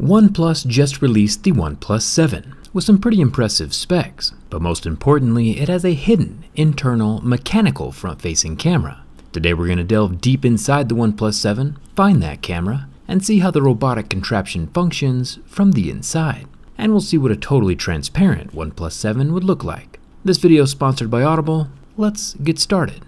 OnePlus just released the OnePlus 7 with some pretty impressive specs, but most importantly, it has a hidden, internal, mechanical front-facing camera. Today we're going to delve deep inside the OnePlus 7, find that camera, and see how the robotic contraption functions from the inside. And we'll see what a totally transparent OnePlus 7 would look like. This video is sponsored by Audible. Let's get started.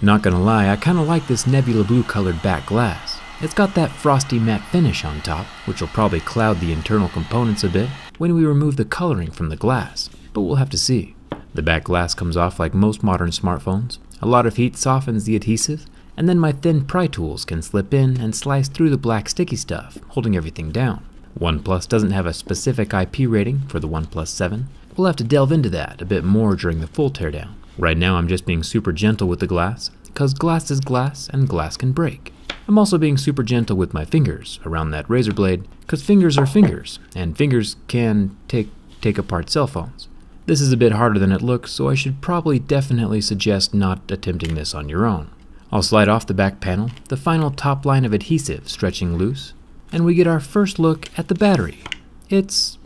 Not gonna lie, I kinda like this nebula blue colored back glass. It's got that frosty matte finish on top, which will probably cloud the internal components a bit when we remove the coloring from the glass, but we'll have to see. The back glass comes off like most modern smartphones. A lot of heat softens the adhesive, and then my thin pry tools can slip in and slice through the black sticky stuff, holding everything down. OnePlus doesn't have a specific IP rating for the OnePlus 7. We'll have to delve into that a bit more during the full teardown. Right now I'm just being super gentle with the glass, because glass is glass and glass can break. I'm also being super gentle with my fingers around that razor blade, because fingers are fingers, and fingers can take apart cell phones. This is a bit harder than it looks, so I should probably definitely suggest not attempting this on your own. I'll slide off the back panel, the final top line of adhesive stretching loose, and we get our first look at the battery. It's,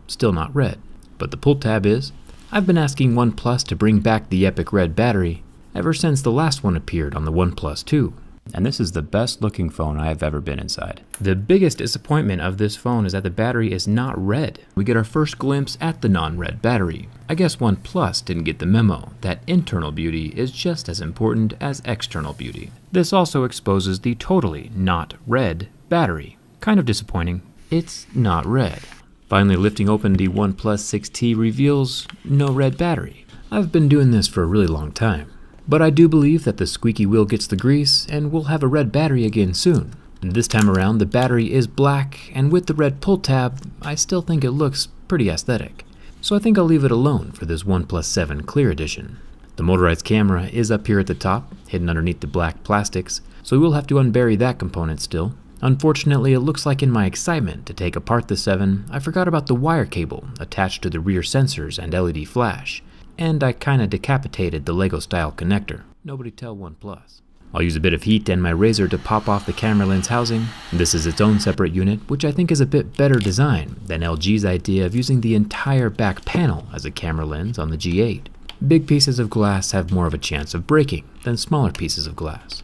still not red, but the pull tab is. I've been asking OnePlus to bring back the epic red battery ever since the last one appeared on the OnePlus 2. And this is the best looking phone I have ever been inside. The biggest disappointment of this phone is that the battery is not red. We get our first glimpse at the non-red battery. I guess OnePlus didn't get the memo that internal beauty is just as important as external beauty. This also exposes the totally not red battery. Kind of disappointing. It's not red. Finally lifting open the OnePlus 6T reveals no red battery. I've been doing this for a really long time, but I do believe that the squeaky wheel gets the grease and we'll have a red battery again soon. This time around the battery is black, and with the red pull tab, I still think it looks pretty aesthetic. So I think I'll leave it alone for this OnePlus 7 Clear Edition. The motorized camera is up here at the top, hidden underneath the black plastics, so we will have to unbury that component still. Unfortunately, it looks like in my excitement to take apart the 7, I forgot about the wire cable attached to the rear sensors and LED flash, and I kinda decapitated the Lego style connector. Nobody tell OnePlus. I'll use a bit of heat and my razor to pop off the camera lens housing. This is its own separate unit, which I think is a bit better design than LG's idea of using the entire back panel as a camera lens on the G8. Big pieces of glass have more of a chance of breaking than smaller pieces of glass.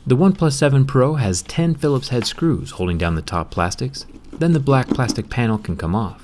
The OnePlus 7 Pro has 10 Phillips head screws holding down the top plastics, then the black plastic panel can come off.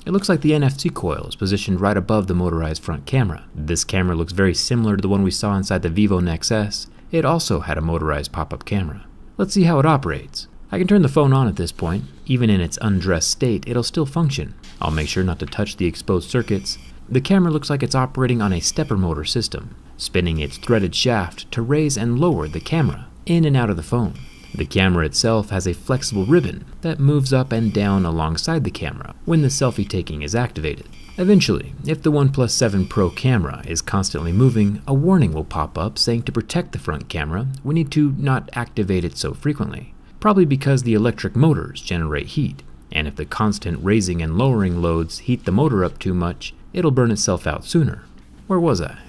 It looks like the NFC coil is positioned right above the motorized front camera. This camera looks very similar to the one we saw inside the Vivo NexS. It also had a motorized pop-up camera. Let's see how it operates. I can turn the phone on at this point. Even in its undressed state, it'll still function. I'll make sure not to touch the exposed circuits. The camera looks like it's operating on a stepper motor system, spinning its threaded shaft to raise and lower the camera in and out of the phone. The camera itself has a flexible ribbon that moves up and down alongside the camera when the selfie taking is activated. Eventually, if the OnePlus 7 Pro camera is constantly moving, a warning will pop up saying to protect the front camera, we need to not activate it so frequently. Probably because the electric motors generate heat, and if the constant raising and lowering loads heat the motor up too much, it'll burn itself out sooner. Where was I?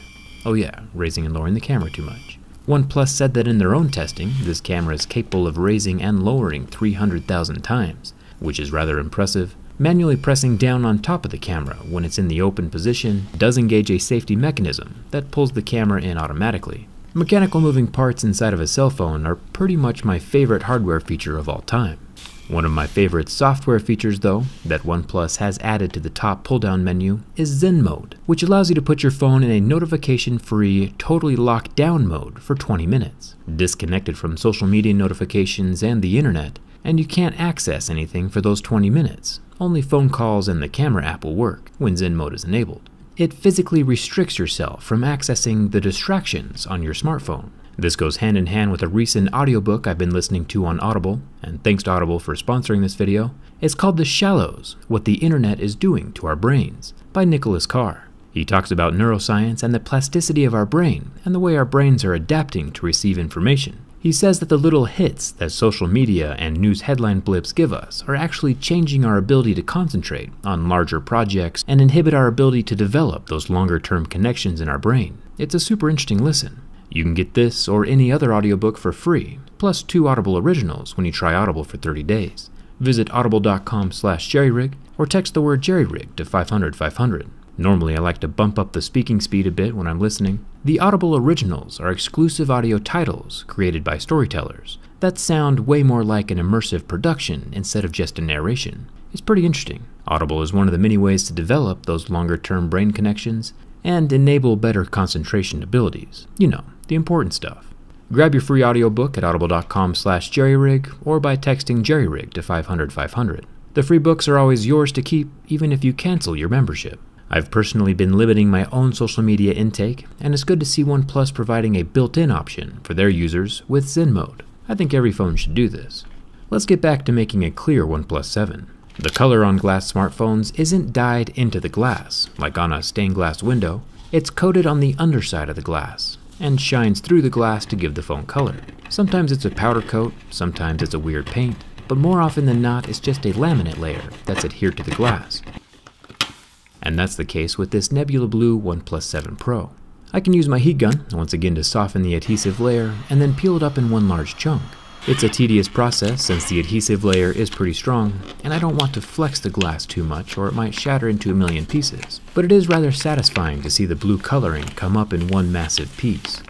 Oh yeah, raising and lowering the camera too much. OnePlus said that in their own testing, this camera is capable of raising and lowering 300,000 times, which is rather impressive. Manually pressing down on top of the camera when it's in the open position does engage a safety mechanism that pulls the camera in automatically. Mechanical moving parts inside of a cell phone are pretty much my favorite hardware feature of all time. One of my favorite software features, though, that OnePlus has added to the top pull-down menu is Zen Mode, which allows you to put your phone in a notification-free, totally locked-down mode for 20 minutes, disconnected from social media notifications and the internet, and you can't access anything for those 20 minutes. Only phone calls and the camera app will work when Zen Mode is enabled. It physically restricts yourself from accessing the distractions on your smartphone. This goes hand in hand with a recent audiobook I've been listening to on Audible, and thanks to Audible for sponsoring this video. It's called The Shallows, What the Internet is Doing to Our Brains by Nicholas Carr. He talks about neuroscience and the plasticity of our brain and the way our brains are adapting to receive information. He says that the little hits that social media and news headline blips give us are actually changing our ability to concentrate on larger projects and inhibit our ability to develop those longer-term connections in our brain. It's a super interesting listen. You can get this or any other audiobook for free, plus 2 Audible originals when you try Audible for 30 days. Visit audible.com/jerryrig or text the word jerryrig to 500-500. Normally, I like to bump up the speaking speed a bit when I'm listening. The Audible originals are exclusive audio titles created by storytellers that sound way more like an immersive production instead of just a narration. It's pretty interesting. Audible is one of the many ways to develop those longer-term brain connections and enable better concentration abilities. You know, the important stuff. Grab your free audiobook at audible.com/jerryrig or by texting jerryrig to 500-500. The free books are always yours to keep, even if you cancel your membership. I've personally been limiting my own social media intake, and it's good to see OnePlus providing a built-in option for their users with Zen Mode. I think every phone should do this. Let's get back to making a clear OnePlus 7. The color on glass smartphones isn't dyed into the glass, like on a stained glass window. It's coated on the underside of the glass, and shines through the glass to give the phone color. Sometimes it's a powder coat, sometimes it's a weird paint, but more often than not it's just a laminate layer that's adhered to the glass. And that's the case with this Nebula Blue OnePlus 7 Pro. I can use my heat gun, once again, to soften the adhesive layer and then peel it up in one large chunk. It's a tedious process since the adhesive layer is pretty strong, and I don't want to flex the glass too much or it might shatter into a million pieces. But it is rather satisfying to see the blue coloring come up in one massive piece.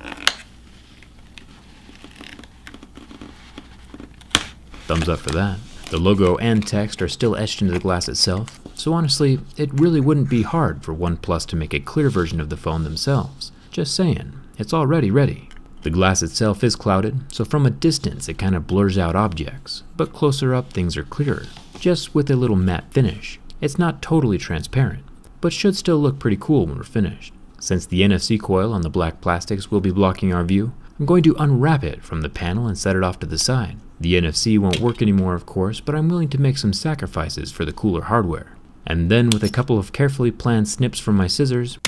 Thumbs up for that. The logo and text are still etched into the glass itself, so honestly, it really wouldn't be hard for OnePlus to make a clear version of the phone themselves. Just saying, it's already ready. The glass itself is clouded, so from a distance it kind of blurs out objects, but closer up things are clearer, just with a little matte finish. It's not totally transparent, but should still look pretty cool when we're finished. Since the NFC coil on the black plastics will be blocking our view, I'm going to unwrap it from the panel and set it off to the side. The NFC won't work anymore, of course, but I'm willing to make some sacrifices for the cooler hardware. And then with a couple of carefully planned snips from my scissors,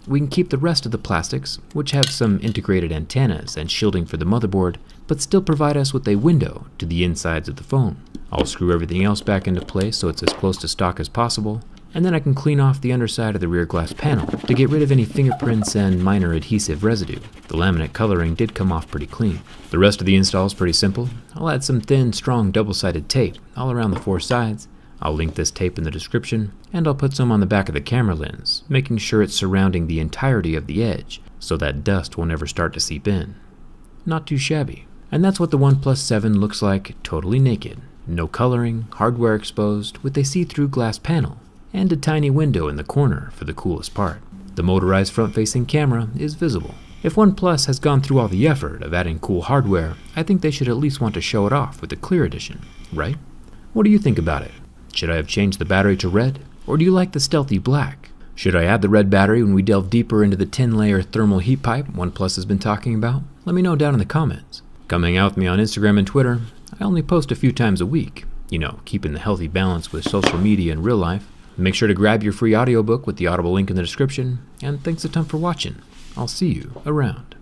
we can keep the rest of the plastics, which have some integrated antennas and shielding for the motherboard, but still provide us with a window to the insides of the phone. I'll screw everything else back into place so it's as close to stock as possible, and then I can clean off the underside of the rear glass panel to get rid of any fingerprints and minor adhesive residue. The laminate coloring did come off pretty clean. The rest of the install is pretty simple. I'll add some thin, strong double-sided tape all around the 4 sides. I'll link this tape in the description, and I'll put some on the back of the camera lens, making sure it's surrounding the entirety of the edge so that dust will never start to seep in. Not too shabby. And that's what the OnePlus 7 looks like, totally naked. No coloring, hardware exposed, with a see-through glass panel, and a tiny window in the corner for the coolest part. The motorized front-facing camera is visible. If OnePlus has gone through all the effort of adding cool hardware, I think they should at least want to show it off with the Clear Edition, right? What do you think about it? Should I have changed the battery to red, or do you like the stealthy black? Should I add the red battery when we delve deeper into the 10-layer thermal heat pipe OnePlus has been talking about? Let me know down in the comments. Coming out with me on Instagram and Twitter. I only post a few times a week, you know, keeping the healthy balance with social media and real life. Make sure to grab your free audiobook with the Audible link in the description, and thanks a ton for watching. I'll see you around.